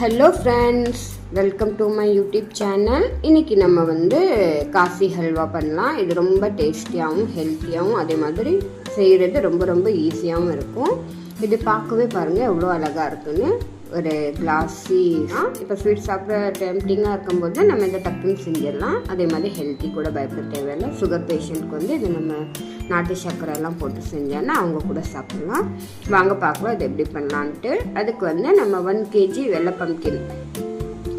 Hello friends, welcome to my YouTube channel. இன்றைக்கி நம்ம coffee halwa பண்ணலாம். இது ரொம்ப டேஸ்டியாகவும் ஹெல்த்தியாகவும் அதே மாதிரி செய்கிறது ரொம்ப ஈஸியாகவும் இருக்கும். இது பார்க்கவே பாருங்கள் எவ்வளோ அழகாக இருக்குன்னு. ஒரு கிளாஸி இப்போ ஸ்வீட் சாப்பிட்ற டெம்டிங்காக இருக்கும்போது நம்ம இதை டக்குன்னு செஞ்சிடலாம். அதே மாதிரி ஹெல்த்தி கூட பயப்பட தேவையில்லை. சுகர் பேஷண்ட்க்கு இது நம்ம நாட்டு சர்க்கரை எல்லாம் போட்டு செஞ்சோன்னா அவங்க கூட சாப்பிட்லாம். வாங்க பார்க்கலாம் இது எப்படி பண்ணலான்ட்டு. அதுக்கு நம்ம 1 kg வெள்ளை பம்கின்,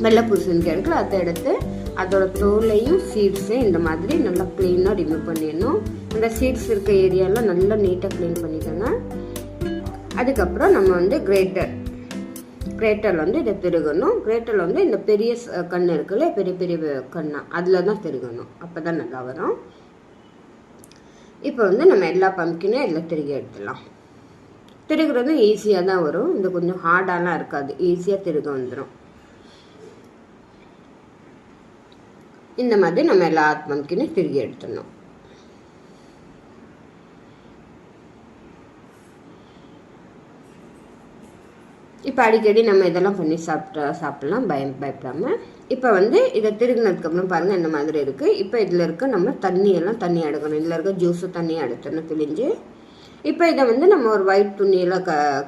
வெள்ளை பூசணிக்காய் இருக்குல்ல, அதை எடுத்து அதோட தோலையும் சீட்ஸையும் இந்த மாதிரி நல்லா க்ளீனாக ரிமூவ் பண்ணிடணும். அந்த சீட்ஸ் இருக்க ஏரியாலாம் நல்லா நீட்டாக க்ளீன் பண்ணிக்கோங்க. அதுக்கப்புறம் நம்ம கிரேட்டரில் இதை திருகணும். கிரேட்டரில் இந்த பெரிய கண் இருக்குல்ல, பெரிய கண்ணா, அதில் தான் திருகணும். அப்போ தான் நல்லா வரும். இப்போ நம்ம எல்லா பம்கினும் எல்லாம் திருகி எடுத்துடலாம். திருகுறதும் ஈஸியாக தான் வரும். இது கொஞ்சம் ஹார்டாலாம் இருக்காது, ஈஸியாக திருக வந்துடும். இந்த மாதிரி நம்ம எல்லா பம்கினும் திருகி எடுத்துடணும். இப்போ அடிக்கடி நம்ம இதெல்லாம் பண்ணி சாப்பிடலாம் பயப்படாமல். இப்போ இதை திருகினதுக்கப்புறம் பாருங்கள் இந்த மாதிரி இருக்குது. இப்போ இதில் இருக்க நம்ம தண்ணி எடுக்கணும். இதில் இருக்க ஜூஸு தண்ணியை எடுத்துடணும் பிழிஞ்சு. இப்போ இதை நம்ம ஒரு ஒயிட் துணியில்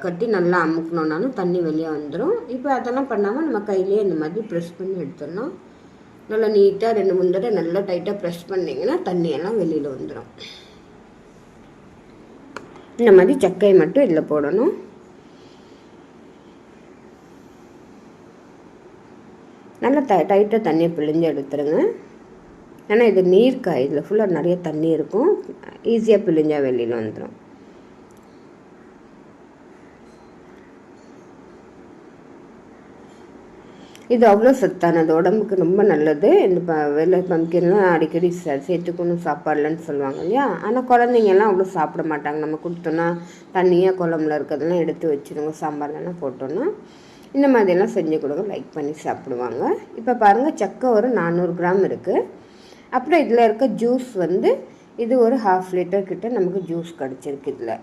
கட்டி நல்லா அமுக்கணுன்னாலும் தண்ணி வெளியே வந்துடும். இப்போ அதெல்லாம் பண்ணாமல் நம்ம கையிலேயே இந்த மாதிரி ப்ரெஸ் பண்ணி எடுத்துடணும். நல்லா நீட்டாக 2-3 தடவை நல்லா டைட்டாக ப்ரெஸ் பண்ணிங்கன்னா தண்ணியெல்லாம் வெளியில் வந்துடும். இந்த மாதிரி சக்கையை மட்டும் இதில் போடணும். நல்லா டைட்டாக தண்ணியை பிழிஞ்சு எடுத்துருங்க. ஏன்னா இது நீர்க்காய், இதில் ஃபுல்லாக நிறைய தண்ணி இருக்கும். ஈஸியாக பிழிஞ்சா வெளியில் வந்துடும். இது அவ்வளோ சத்தானது, உடம்புக்கு ரொம்ப நல்லது. இந்த வெள்ளை பம்கின்லாம் அடிக்கடி சேர்த்துக்கணும் சாப்பாடுலன்னு சொல்லுவாங்க இல்லையா. ஆனால் குழந்தைங்கெல்லாம் அவ்வளோ சாப்பிட மாட்டாங்க. நம்ம கொடுத்தோன்னா தண்ணியாக குழம்புல இருக்கிறதெல்லாம் எடுத்து வச்சுருங்க, சாம்பார்லாம் போட்டோன்னா. இந்த மாதிரிலாம் செஞ்சு கொடுங்க, லைக் பண்ணி சாப்பிடுவாங்க. இப்போ பாருங்கள், சக்கை ஒரு 400 கிராம் இருக்குது. அப்புறம் இதில் இருக்க ஜூஸ் இது ஒரு 1/2 லிட்டர் கிட்ட நமக்கு ஜூஸ் கிடச்சிருக்கு. இதில்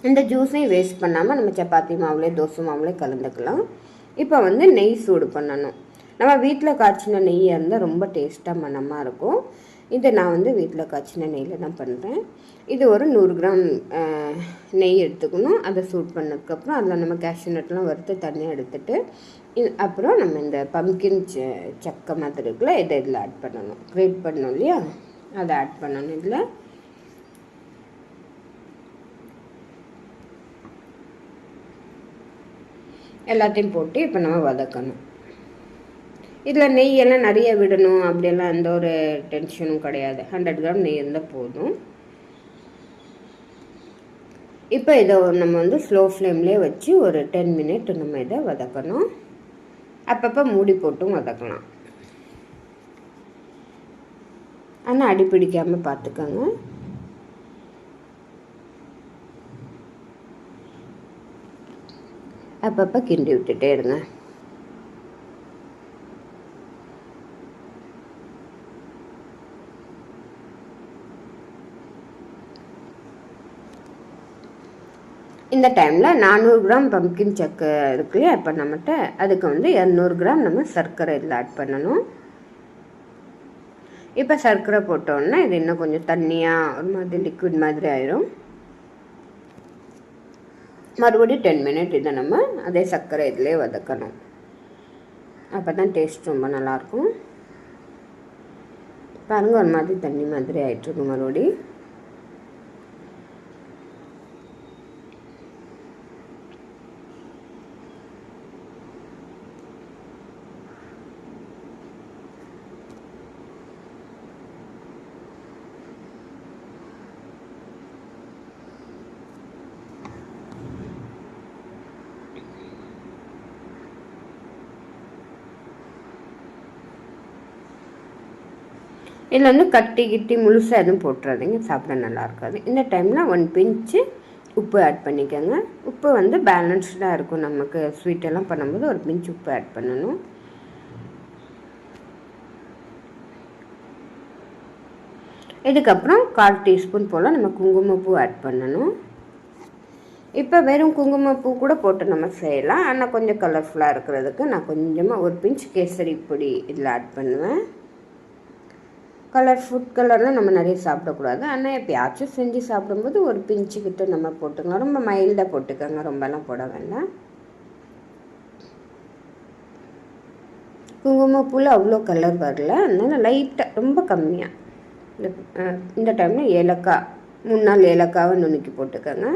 இந்த ஜூஸையும் வேஸ்ட் பண்ணாமல் நம்ம சப்பாத்தி மாவுலேயே தோசை மாவுலேயே கலந்துக்கலாம். இப்போ நெய் சூடு பண்ணணும். நம்ம வீட்டில் காய்ச்சின நெய்யாக இருந்தால் ரொம்ப டேஸ்ட்டாக மணமாக இருக்கும். இது நான் வீட்டில் காய்ச்சின நெய்யில் தான் பண்ணுறேன். இது ஒரு 100 கிராம் நெய் எடுத்துக்கணும். அதை சூட் பண்ணதுக்கப்புறம் அதில் நம்ம கேஷ்யூ நட்லாம் வறுத்து தண்ணியாக எடுத்துகிட்டு அப்புறம் நம்ம இந்த பம்கின் சக்கை மாதிரி இருக்குல்ல, இதை இதில் ஆட் பண்ணணும். கிரேட் பண்ணணும் இல்லையா, அதை ஆட் பண்ணணும். இதில் எல்லாத்தையும் போட்டு இப்போ நம்ம வதக்கணும். இதில் நெய்யெல்லாம் நிறைய விடணும் அப்படியெல்லாம் எந்த ஒரு டென்ஷனும் கிடையாது. 100 கிராம் நெய் இருந்தால் போதும். இப்போ இதை நம்ம ஸ்லோ ஃப்ளேம்லேயே வச்சு ஒரு 10 மினிட் நம்ம இதை வதக்கணும். அப்பப்போ மூடி போட்டும் வதக்கலாம். ஆனால் அடி பிடிக்காமல் பார்த்துக்கோங்க. அப்பப்போ கிண்டி விட்டுட்டே இருங்க. இந்த டைமில் 400 கிராம் பம்கின் சக்கை இருக்கு இல்லையா, இப்போ நம்மகிட்ட அதுக்கு 200 கிராம் நம்ம சர்க்கரை இதில் ஆட் பண்ணணும். இப்போ சர்க்கரை போட்டோன்னா இது இன்னும் கொஞ்சம் தண்ணியாக ஒரு மாதிரி லிக்விட் மாதிரி ஆயிரும். மறுபடியும் 10 மினிட் இதை நம்ம அதே சர்க்கரை இதிலே வதக்கணும். அப்போ தான் டேஸ்ட் ரொம்ப நல்லாயிருக்கும். பாருங்கள், ஒரு மாதிரி தண்ணி மாதிரி ஆகிட்டுருக்கு. மறுபடி இதில் கட்டி முழுசாக எதுவும் போட்டுறாதீங்க, சாப்பிட நல்லா இருக்காது. இந்த டைமில் 1 பிஞ்சு உப்பு ஆட் பண்ணிக்கோங்க. உப்பு பேலன்ஸ்டாக இருக்கும். நமக்கு ஸ்வீட்டெல்லாம் பண்ணும்போது ஒரு பிஞ்சு உப்பு ஆட் பண்ணணும். இதுக்கப்புறம் 1/4 டீஸ்பூன் போல் நம்ம குங்குமப்பூ ஆட் பண்ணணும். இப்போ வெறும் குங்குமப்பூ கூட போட்டு நம்ம செய்யலாம். ஆனால் கொஞ்சம் கலர்ஃபுல்லாக இருக்கிறதுக்கு நான் கொஞ்சமாக ஒரு பிஞ்ச் கேசரி பொடி இதில் ஆட் பண்ணுவேன். ஃபுட் கலர்லாம் நம்ம நிறைய சாப்பிடக்கூடாது. ஆனால் எப்போயாச்சும் செஞ்சு சாப்பிடும்போது ஒரு பிஞ்சுக்கிட்ட நம்ம போட்டுக்கலாம். ரொம்ப மைல்டாக போட்டுக்கோங்க, ரொம்பலாம் போட வேண்டாம். குங்குமப்பூவில் அவ்வளோ கலர் வரல, அதனால் லைட்டாக ரொம்ப கம்மியாக இந்த டைமில் ஏலக்காய் 3-4 ஏலக்காவை நுணுக்கி போட்டுக்கோங்க.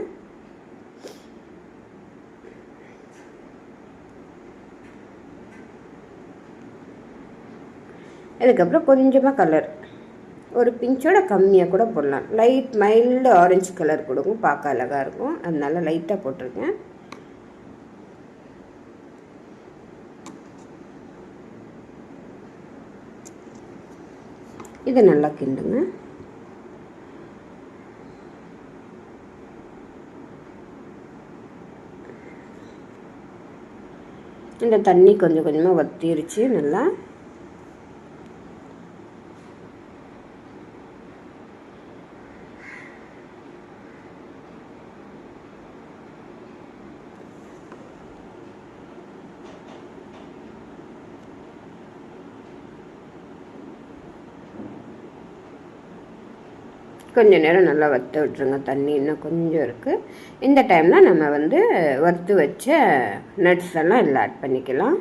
அதுக்கப்புறம் கொஞ்சமாக கலர் ஒரு பிஞ்சோட கம்மியாக கூட போடலாம். லைட் மைல்டு ஆரஞ்சு கலர் கொடுக்கும், பார்க்க அழகாக இருக்கும். அதனால லைட்டாக போட்டிருக்கேன். இதை நல்லா கிண்டுங்க. இந்த தண்ணி கொஞ்சம் கொஞ்சமாக வத்திருச்சு நல்லா. கொஞ்சம் நேரம் நல்லா வற்ற விட்டுருங்க. தண்ணி இன்னும் கொஞ்சம் இருக்குது. இந்த டைமில் நம்ம வறுத்து வச்ச நட்ஸ் எல்லாம் இதில் ஆட் பண்ணிக்கலாம்.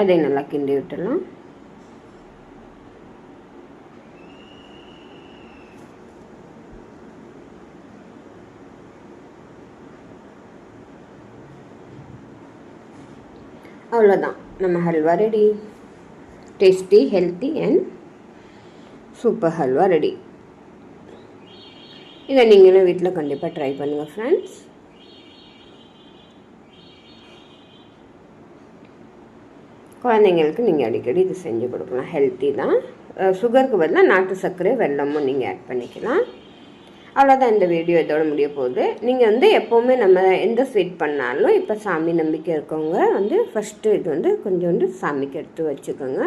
அதை நல்லா கிண்டி விட்டுடலாம். அவ்வளோதான், நம்ம halwa ready. Tasty, healthy and super halwa ready. இதை நீங்களும் வீட்டில் கண்டிப்பாக ட்ரை பண்ணுங்கள் ஃப்ரெண்ட்ஸ். குழந்தைங்களுக்கு நீங்கள் அடிக்கடி இது செஞ்சு கொடுக்கலாம். ஹெல்த்தி தான். சுகருக்கு பதிலாக நாட்டு சர்க்கரை வெல்லமும் நீங்கள் ஆட் பண்ணிக்கலாம். அவ்வளோதான், இந்த வீடியோ இதோட முடிய போகுது. நீங்கள் எப்போவுமே நம்ம எந்த ஸ்வீட் பண்ணாலும் இப்போ சாமி நம்பிக்கை இருக்கவங்க ஃபஸ்ட்டு இது கொஞ்சோண்டு சாமிக்கு எடுத்து வச்சுக்கோங்க.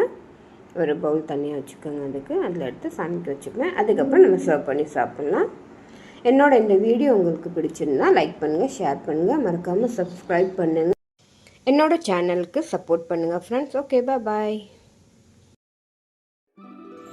ஒரு பவுல் தனியாக வச்சுக்கோங்க. அதில் எடுத்து சாமிக்கு வச்சுக்குவேன். அதுக்கப்புறம் நம்ம சர்வ் பண்ணி சாப்பிட்லாம். என்னோட இந்த வீடியோ உங்களுக்கு பிடிச்சிருந்தா லைக் பண்ணுங்கள், ஷேர் பண்ணுங்கள், மறக்காமல் சப்ஸ்கிரைப் பண்ணுங்கள். என்னோட சேனலுக்கு சப்போர்ட் பண்ணுங்கள் ஃப்ரெண்ட்ஸ். ஓகே, பாய்.